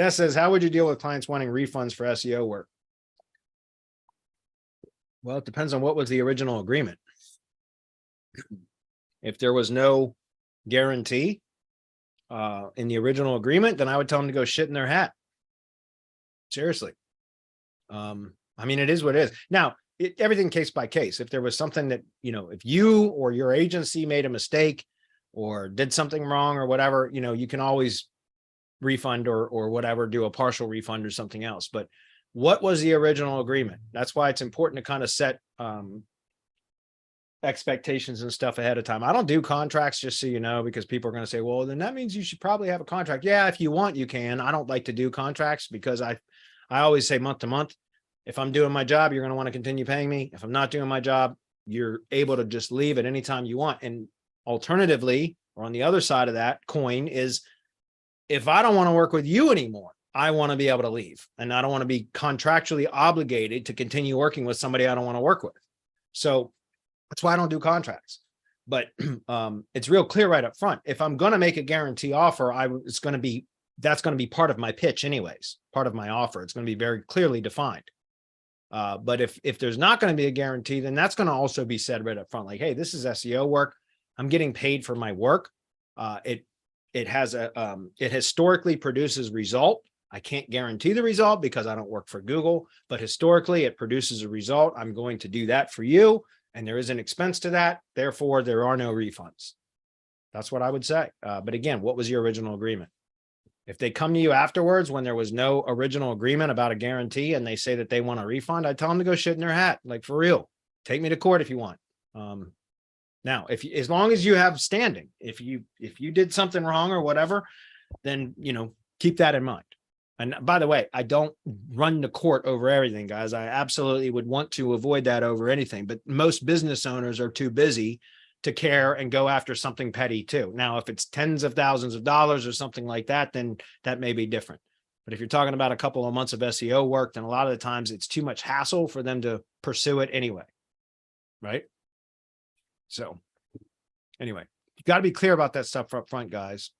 That says, how would you deal with clients wanting refunds for SEO work? Well, it depends on what was the original agreement. If there was no guarantee in the original agreement, then I would tell them to go shit in their hat. Seriously. I mean, it is what it is. Now, everything case by case. If there was something that, you know, if you or your agency made a mistake or did something wrong or whatever, you know, you can always refund or whatever, do a partial refund or something else. But what was the original agreement? That's why it's important to kind of set expectations and stuff ahead of time. I don't do contracts, just so you know, because people are going to say, well, then that means you should probably have a contract. Yeah, if you want, you can. I don't like to do contracts because I always say month to month. If I'm doing my job, you're going to want to continue paying me. If I'm not doing my job, you're able to just leave at any time you want. And alternatively, or on the other side of that coin is, if I don't want to work with you anymore, I want to be able to leave, and I don't want to be contractually obligated to continue working with somebody I don't want to work with. So that's why I don't do contracts. But it's real clear right up front. If I'm going to make a guarantee offer, that's going to be part of my pitch anyways, part of my offer. It's going to be very clearly defined. But if there's not going to be a guarantee, then that's going to also be said right up front. Like, hey, this is SEO work. I'm getting paid for my work. It historically produces result. I can't guarantee the result because I don't work for Google, but historically it produces a result. I'm going to do that for you, and there is an expense to that. Therefore, there are no refunds. That's what I would say. But again, what was your original agreement? If they come to you afterwards when there was no original agreement about a guarantee and they say that they want a refund, I tell them to go shit in their hat. Like, for real, take me to court if you want. Now, as long as you have standing, if you did something wrong or whatever, then, you know, keep that in mind. And by the way, I don't run to court over everything, guys. I absolutely would want to avoid that over anything, but most business owners are too busy to care and go after something petty too. Now, if it's tens of thousands of dollars or something like that, then that may be different. But if you're talking about a couple of months of SEO work, then a lot of the times it's too much hassle for them to pursue it anyway. Right? So anyway, you got to be clear about that stuff up front, guys.